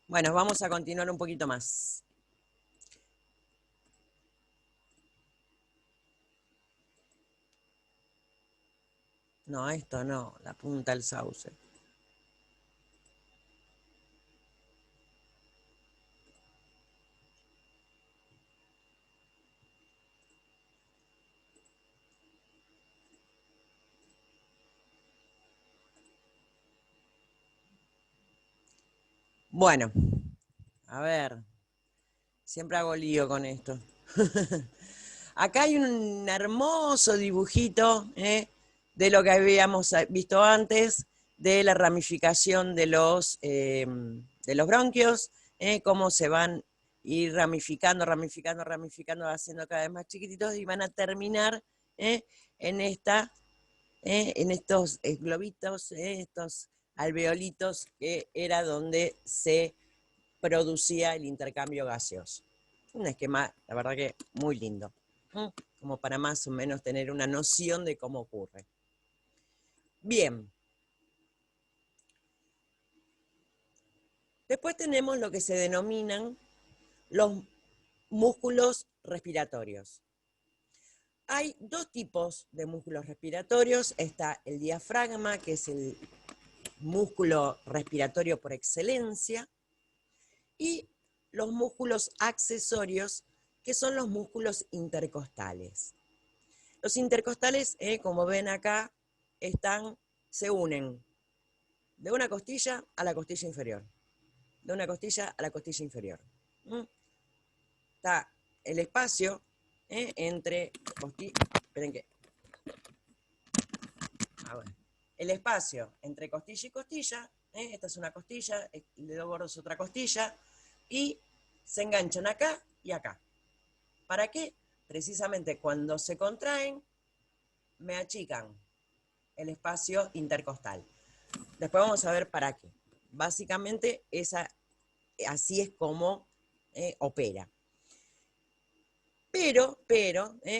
Bueno, vamos a continuar un poquito más. No, esto no, la punta del sauce. Bueno, a ver, siempre hago lío con esto. Acá hay un hermoso dibujito de lo que habíamos visto antes, de la ramificación de los bronquios, cómo se van a ir ramificando, ramificando, ramificando, haciendo cada vez más chiquititos y van a terminar eh, en en estos globitos, estos alveolitos, que era donde se producía el intercambio gaseoso. Un esquema, la verdad que muy lindo, como para más o menos tener una noción de cómo ocurre. Bien, después tenemos lo que se denominan los músculos respiratorios. Hay dos tipos de músculos respiratorios. Está el diafragma, que es el músculo respiratorio por excelencia, y los músculos accesorios, que son los músculos intercostales. Los intercostales, como ven acá, se unen de una costilla a la costilla inferior. De una costilla a la costilla inferior. Está el espacio entre costilla. Esperen que. Ah, bueno. El espacio entre costilla y costilla. Esta es una costilla, el dedo gordo es otra costilla. Y se enganchan acá y acá. ¿Para qué? Precisamente cuando se contraen, me achican el espacio intercostal. Después vamos a ver para qué. Básicamente, así es como opera. Pero,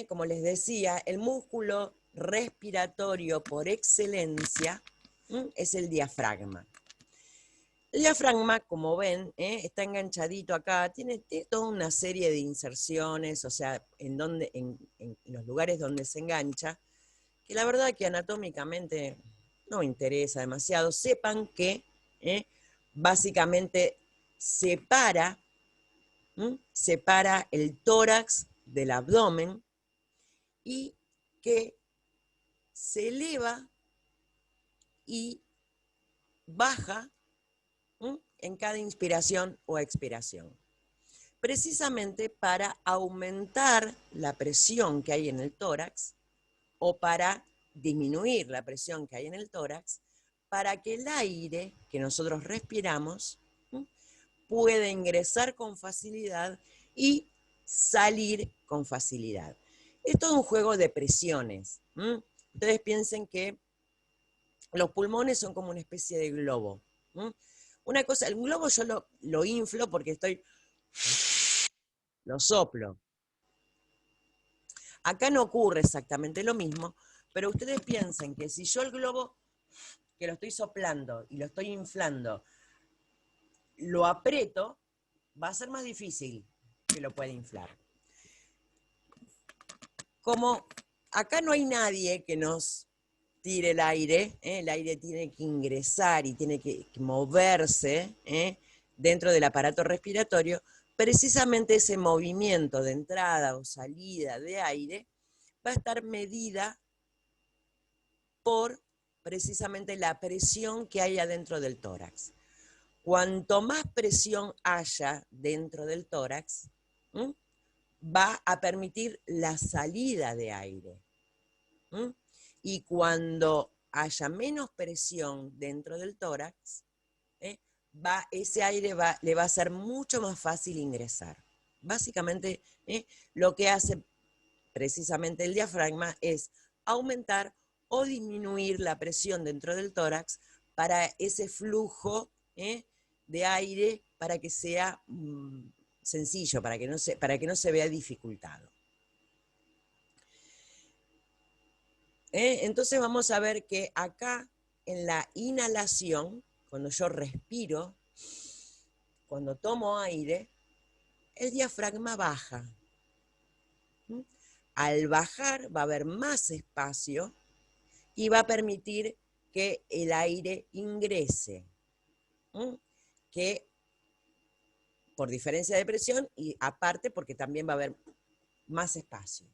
como les decía, el músculo respiratorio por excelencia es el diafragma. El diafragma, como ven, está enganchadito acá, tiene toda una serie de inserciones, o sea, en los lugares donde se engancha, que la verdad que anatómicamente no me interesa demasiado. Sepan que básicamente separa el tórax del abdomen y que se eleva y baja en cada inspiración o expiración, precisamente para aumentar la presión que hay en el tórax o para disminuir la presión que hay en el tórax, para que el aire que nosotros respiramos pueda ingresar con facilidad y salir con facilidad. Es todo un juego de presiones. Ustedes piensen que los pulmones son como una especie de globo. Una cosa, el globo yo lo inflo porque lo soplo. Acá no ocurre exactamente lo mismo, pero ustedes piensen que si yo el globo que lo estoy soplando y lo estoy inflando, lo aprieto, va a ser más difícil que lo pueda inflar. Como acá no hay nadie que nos tire el aire tiene que ingresar y tiene que moverse dentro del aparato respiratorio, precisamente ese movimiento de entrada o salida de aire va a estar medida por precisamente la presión que hay adentro del tórax. Cuanto más presión haya dentro del tórax, va a permitir la salida de aire. Y cuando haya menos presión dentro del tórax, ese aire le va a ser mucho más fácil ingresar. Básicamente, lo que hace precisamente el diafragma es aumentar o disminuir la presión dentro del tórax para ese flujo de aire, para que sea sencillo, para que no se vea dificultado. Entonces vamos a ver que acá en la inhalación, cuando yo respiro, cuando tomo aire, el diafragma baja. Al bajar va a haber más espacio y va a permitir que el aire ingrese, que por diferencia de presión y aparte porque también va a haber más espacio.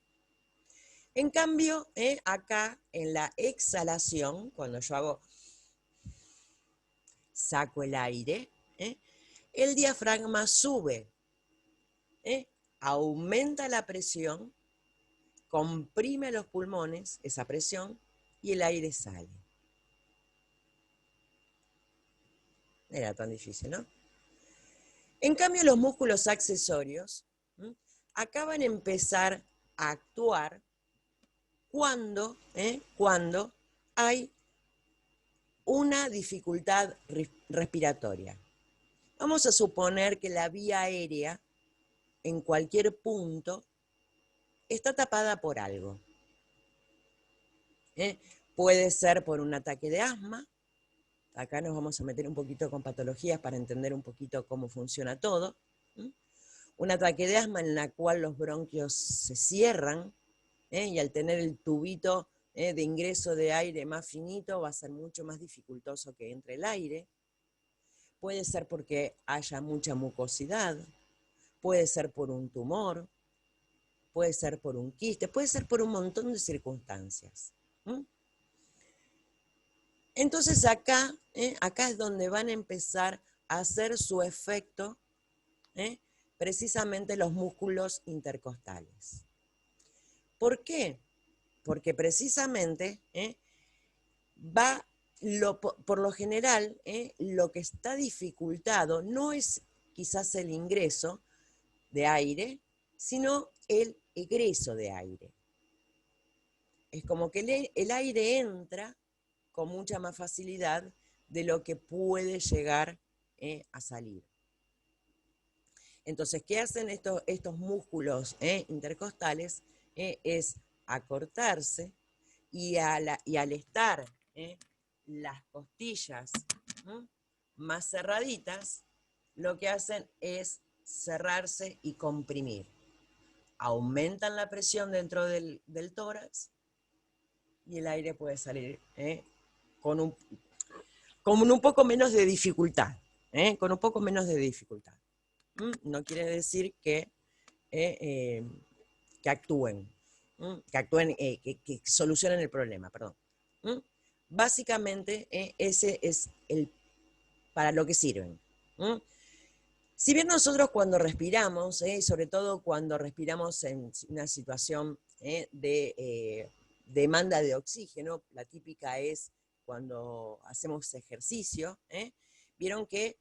En cambio, acá en la exhalación, cuando yo saco el aire, el diafragma sube, aumenta la presión, comprime los pulmones, esa presión, y el aire sale. No era tan difícil, ¿no? En cambio, los músculos accesorios acá van a empezar a actuar cuando hay una dificultad respiratoria. Vamos a suponer que la vía aérea en cualquier punto está tapada por algo. Puede ser por un ataque de asma. Acá nos vamos a meter un poquito con patologías para entender un poquito cómo funciona todo. Un ataque de asma en la cual los bronquios se cierran, y al tener el tubito de ingreso de aire más finito va a ser mucho más dificultoso que entre el aire. Puede ser porque haya mucha mucosidad, puede ser por un tumor, puede ser por un quiste, puede ser por un montón de circunstancias. Entonces acá es donde van a empezar a hacer su efecto precisamente los músculos intercostales. ¿Por qué? Porque precisamente por lo general, lo que está dificultado no es quizás el ingreso de aire, sino el egreso de aire. Es como que el aire entra con mucha más facilidad de lo que puede llegar a salir. Entonces, ¿qué hacen estos músculos intercostales? Es acortarse y al estar las costillas más cerraditas, lo que hacen es cerrarse y comprimir. Aumentan la presión dentro del tórax y el aire puede salir con un poco menos de dificultad. Con un poco menos de dificultad. No quiere decir que actúen, que solucionen el problema, perdón. Básicamente, ese es para lo que sirven. Si bien nosotros cuando respiramos, sobre todo cuando respiramos en una situación de demanda de oxígeno, la típica es cuando hacemos ejercicio, vieron que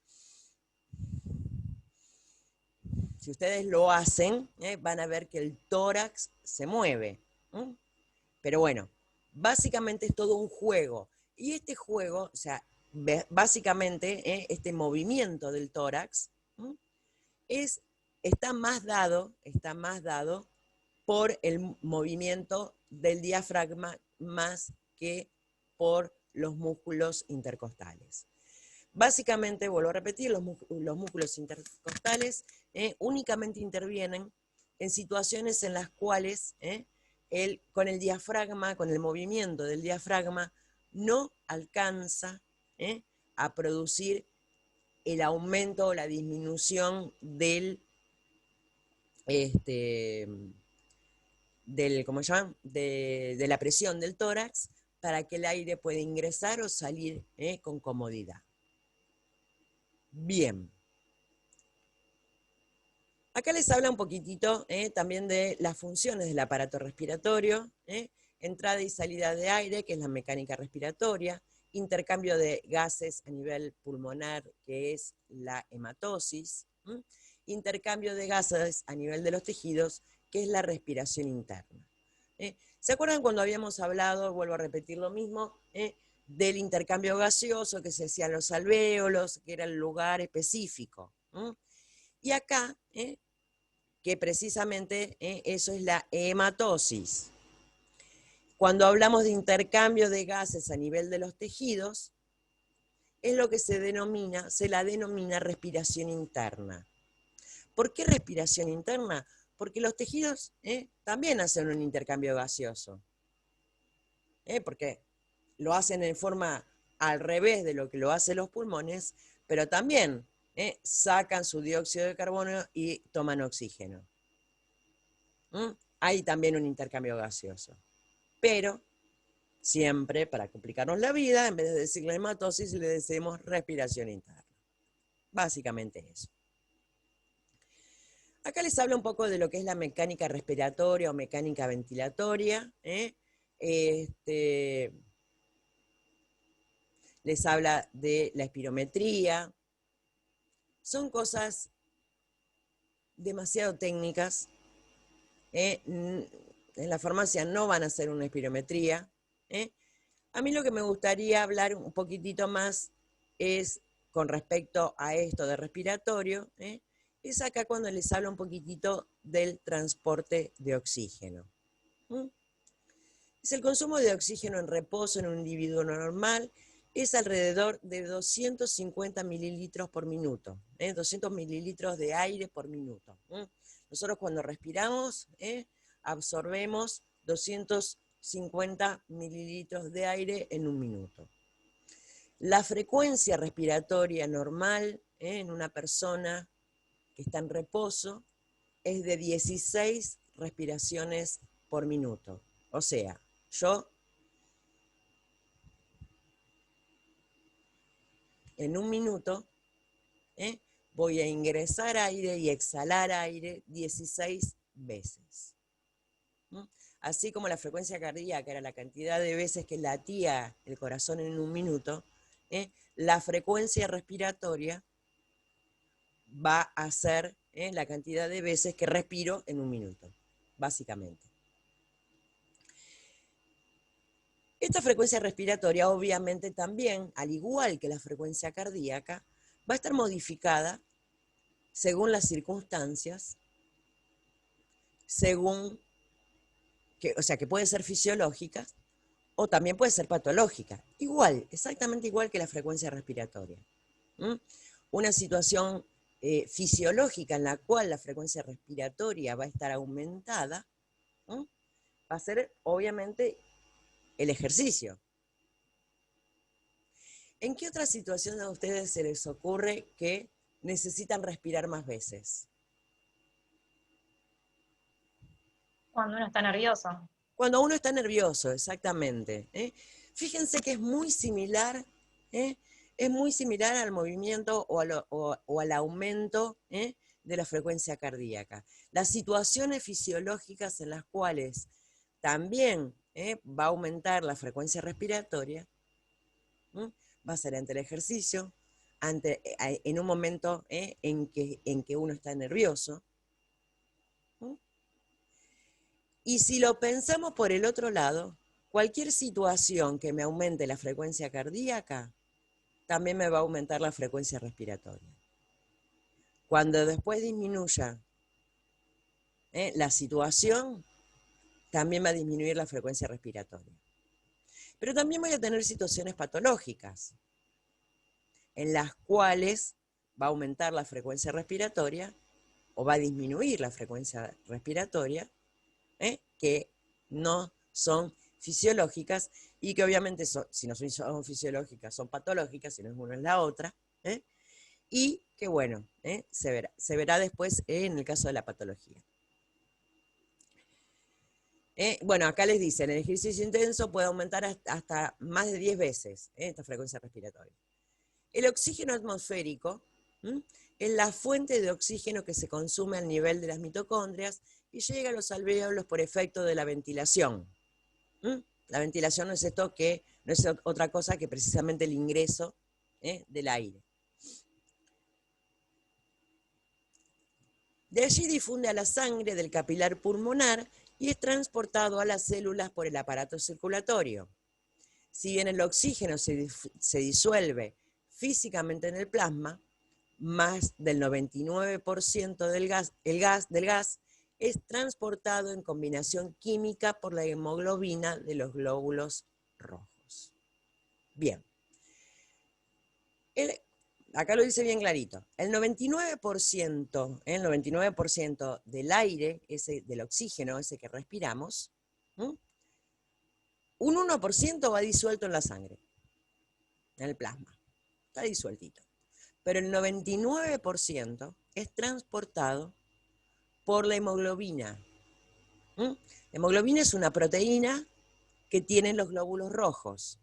si ustedes lo hacen, van a ver que el tórax se mueve. Pero bueno, básicamente es todo un juego. Y este juego, o sea, básicamente este movimiento del tórax está más dado por el movimiento del diafragma más que por los músculos intercostales. Básicamente, vuelvo a repetir, los músculos intercostales únicamente intervienen en situaciones en las cuales con el diafragma, con el movimiento del diafragma, no alcanza a producir el aumento o la disminución ¿cómo se llama? De la presión del tórax para que el aire pueda ingresar o salir con comodidad. Bien. Acá les habla un poquitito también de las funciones del aparato respiratorio, entrada y salida de aire, que es la mecánica respiratoria, intercambio de gases a nivel pulmonar, que es la hematosis, intercambio de gases a nivel de los tejidos, que es la respiración interna. ¿Se acuerdan cuando habíamos hablado, vuelvo a repetir lo mismo, del intercambio gaseoso que se hacía en los alvéolos, que era el lugar específico? Y acá, que precisamente eso es la hematosis. Cuando hablamos de intercambio de gases a nivel de los tejidos, es lo que se la denomina respiración interna. ¿Por qué respiración interna? Porque los tejidos también hacen un intercambio gaseoso. Porque lo hacen en forma al revés de lo que lo hacen los pulmones, pero también sacan su dióxido de carbono y toman oxígeno. Hay también un intercambio gaseoso. Pero siempre, para complicarnos la vida, en vez de decirle hematosis, le decimos respiración interna. Básicamente eso. Acá les hablo un poco de lo que es la mecánica respiratoria o mecánica ventilatoria. Les habla de la espirometría. Son cosas demasiado técnicas. En la farmacia no van a hacer una espirometría. A mí lo que me gustaría hablar un poquitito más es con respecto a esto de respiratorio, es acá cuando les hablo un poquitito del transporte de oxígeno. Es el consumo de oxígeno en reposo en un individuo normal, es alrededor de 250 mililitros por minuto, 200 mililitros de aire por minuto. Nosotros cuando respiramos, absorbemos 250 mililitros de aire en un minuto. La frecuencia respiratoria normal en una persona que está en reposo es de 16 respiraciones por minuto. O sea, yo en un minuto voy a ingresar aire y exhalar aire 16 veces. Así como la frecuencia cardíaca era la cantidad de veces que latía el corazón en un minuto, la frecuencia respiratoria va a ser la cantidad de veces que respiro en un minuto, básicamente. Esta frecuencia respiratoria obviamente también, al igual que la frecuencia cardíaca, va a estar modificada según las circunstancias, o sea, que puede ser fisiológica o también puede ser patológica. Igual, exactamente igual que la frecuencia respiratoria. Una situación fisiológica en la cual la frecuencia respiratoria va a estar aumentada, va a ser obviamente el ejercicio. ¿En qué otra situación a ustedes se les ocurre que necesitan respirar más veces? Cuando uno está nervioso. Cuando uno está nervioso, exactamente. Fíjense que es muy similar al movimiento o al aumento de la frecuencia cardíaca. Las situaciones fisiológicas en las cuales también va a aumentar la frecuencia respiratoria, va a ser ante el ejercicio, en un momento en que uno está nervioso. Y si lo pensamos por el otro lado, cualquier situación que me aumente la frecuencia cardíaca, también me va a aumentar la frecuencia respiratoria. Cuando después disminuya la situación, también va a disminuir la frecuencia respiratoria. Pero también voy a tener situaciones patológicas, en las cuales va a aumentar la frecuencia respiratoria o va a disminuir la frecuencia respiratoria, que no son fisiológicas y que obviamente si no son fisiológicas son patológicas, si no es una es la otra, y que bueno, se verá después en el caso de la patología. Bueno, acá les dicen, el ejercicio intenso puede aumentar hasta más de 10 veces esta frecuencia respiratoria. El oxígeno atmosférico es la fuente de oxígeno que se consume al nivel de las mitocondrias y llega a los alvéolos por efecto de la ventilación. La ventilación no es otra cosa que precisamente el ingreso del aire. De allí difunde a la sangre del capilar pulmonar y es transportado a las células por el aparato circulatorio. Si bien el oxígeno se disuelve físicamente en el plasma, más del 99% del gas es transportado en combinación química por la hemoglobina de los glóbulos rojos. Bien. Acá lo dice bien clarito, el 99%, el 99% del aire, del oxígeno, ese que respiramos, ¿m? Un 1% va disuelto en la sangre, en el plasma, está disueltito. Pero el 99% es transportado por la hemoglobina. ¿M? La hemoglobina es una proteína que tienen los glóbulos rojos.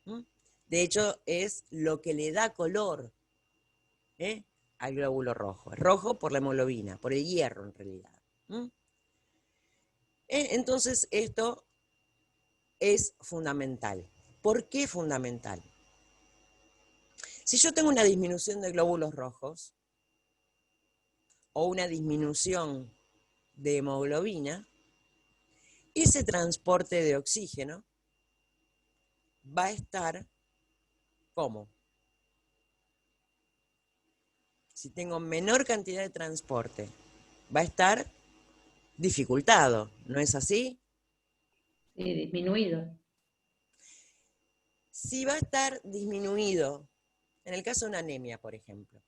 ¿M? De hecho, es lo que le da color al glóbulo rojo. Es rojo por la hemoglobina, por el hierro en realidad. Entonces, esto es fundamental. ¿Por qué fundamental? Si yo tengo una disminución de glóbulos rojos o una disminución de hemoglobina, ese transporte de oxígeno va a estar ¿cómo? Si tengo menor cantidad de transporte, va a estar dificultado, ¿no es así? Sí, disminuido. Si va a estar disminuido, en el caso de una anemia, por ejemplo,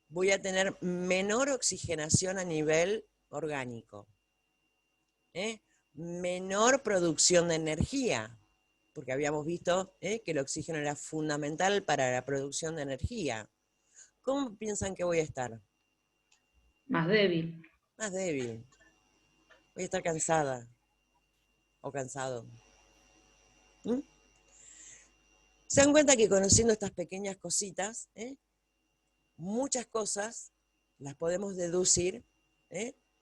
voy a tener menor oxigenación a nivel orgánico, menor producción de energía, porque habíamos visto que el oxígeno era fundamental para la producción de energía. ¿Cómo piensan que voy a estar? Más débil. Más débil. Voy a estar cansada o cansado. Se dan cuenta que conociendo estas pequeñas cositas, muchas cosas las podemos deducir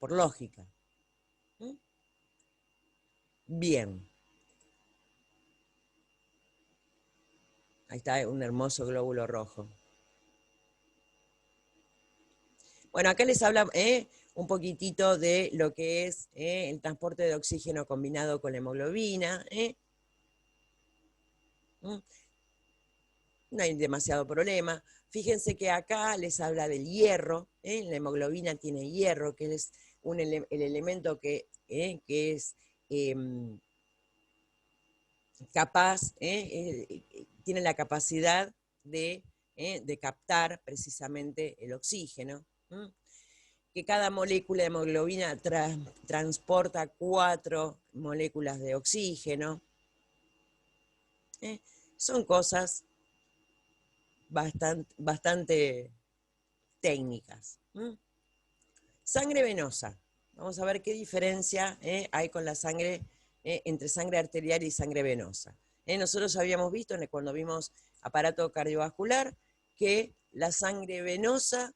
por lógica. Bien. Ahí está un hermoso glóbulo rojo. Bueno, acá les habla un poquitito de lo que es el transporte de oxígeno combinado con la hemoglobina. No hay demasiado problema. Fíjense que acá les habla del hierro. La hemoglobina tiene hierro, que es el elemento que es capaz, tiene la capacidad de captar precisamente el oxígeno. Que cada molécula de hemoglobina transporta 4 moléculas de oxígeno. Son cosas bastante técnicas. Sangre venosa. Vamos a ver qué diferencia hay con la sangre, entre sangre arterial y sangre venosa. Nosotros habíamos visto cuando vimos aparato cardiovascular que la sangre venosa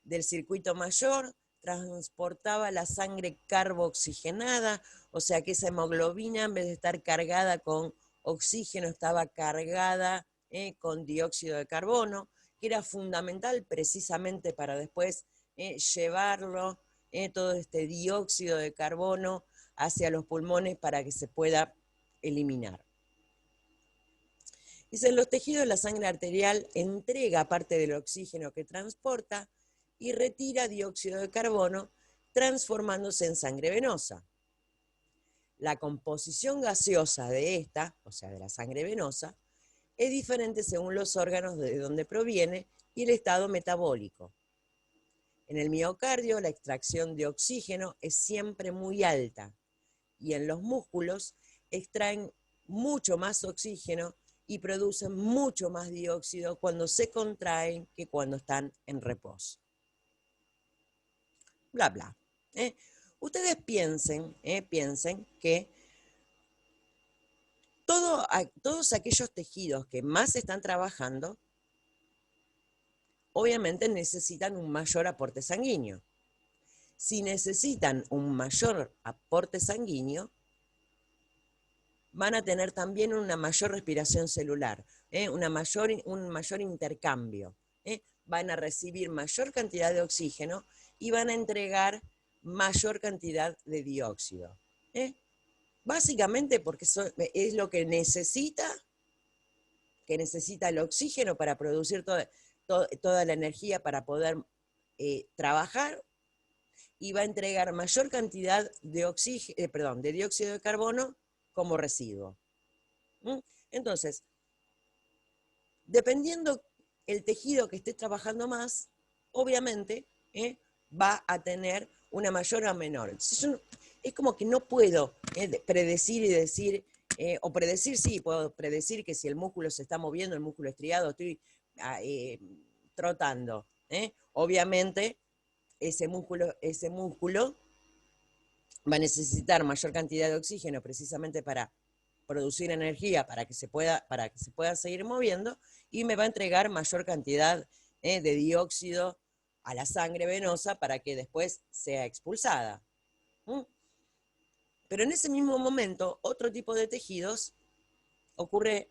del circuito mayor transportaba la sangre carbooxigenada, o sea que esa hemoglobina, en vez de estar cargada con oxígeno, estaba cargada con dióxido de carbono, que era fundamental precisamente para después llevarlo, todo este dióxido de carbono hacia los pulmones para que se pueda eliminar. Dice, en los tejidos la sangre arterial entrega parte del oxígeno que transporta y retira dióxido de carbono, transformándose en sangre venosa. La composición gaseosa de esta, o sea, de la sangre venosa, es diferente según los órganos de donde proviene y el estado metabólico. En el miocardio, la extracción de oxígeno es siempre muy alta y en los músculos extraen mucho más oxígeno y producen mucho más dióxido cuando se contraen que cuando están en reposo. Bla, bla. Ustedes piensen que todos aquellos tejidos que más están trabajando, obviamente necesitan un mayor aporte sanguíneo. Si necesitan un mayor aporte sanguíneo, van a tener también una mayor respiración celular, un mayor intercambio. Van a recibir mayor cantidad de oxígeno y van a entregar mayor cantidad de dióxido. Básicamente porque es lo que necesita el oxígeno para producir toda la energía para poder trabajar, y va a entregar mayor cantidad de dióxido de carbono como residuo. Entonces, dependiendo el tejido que esté trabajando más, obviamente va a tener una mayor o menor. Entonces es como que no puedo predecir y decir, o predecir, sí, puedo predecir que si el músculo se está moviendo, el músculo estriado, estoy trotando. Obviamente ese músculo va a necesitar mayor cantidad de oxígeno precisamente para producir energía para que se pueda seguir moviendo, y me va a entregar mayor cantidad de dióxido a la sangre venosa para que después sea expulsada. Pero en ese mismo momento, otro tipo de tejidos ocurre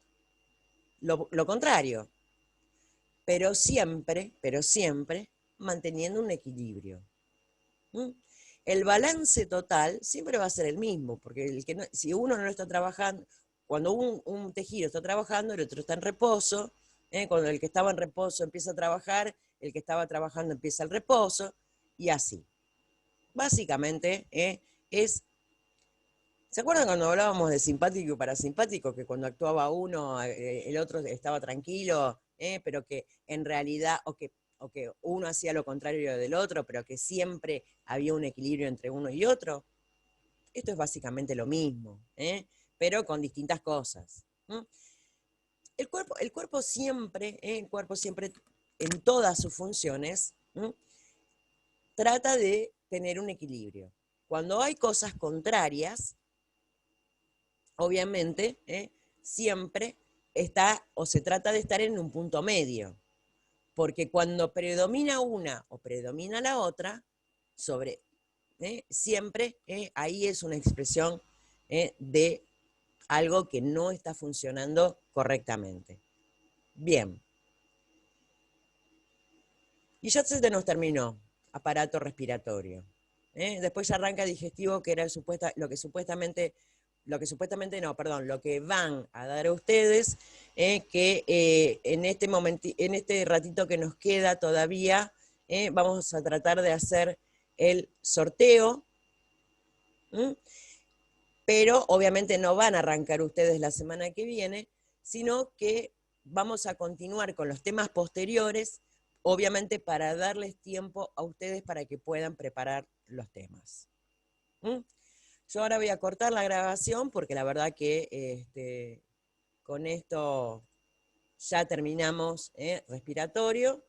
lo contrario, pero siempre manteniendo un equilibrio. El balance total siempre va a ser el mismo, porque si uno no está trabajando, cuando un tejido está trabajando, el otro está en reposo, cuando el que estaba en reposo empieza a trabajar, el que estaba trabajando empieza el reposo, y así. Básicamente ¿se acuerdan cuando hablábamos de simpático y parasimpático? Que cuando actuaba uno, el otro estaba tranquilo, pero que en realidad, o que uno hacía lo contrario del otro, pero que siempre había un equilibrio entre uno y otro. Esto es básicamente lo mismo, pero con distintas cosas. El cuerpo siempre, en todas sus funciones, trata de tener un equilibrio. Cuando hay cosas contrarias, obviamente, siempre está o se trata de estar en un punto medio. Porque cuando predomina una o predomina la otra, siempre ahí es una expresión de algo que no está funcionando correctamente. Bien. Y ya se nos terminó aparato respiratorio. Después ya arranca digestivo, que era lo que supuestamente van a dar a ustedes, que en este ratito que nos queda todavía, vamos a tratar de hacer el sorteo, pero obviamente no van a arrancar ustedes la semana que viene, sino que vamos a continuar con los temas posteriores, obviamente para darles tiempo a ustedes para que puedan preparar los temas. Yo ahora voy a cortar la grabación porque la verdad que con esto ya terminamos respiratorio.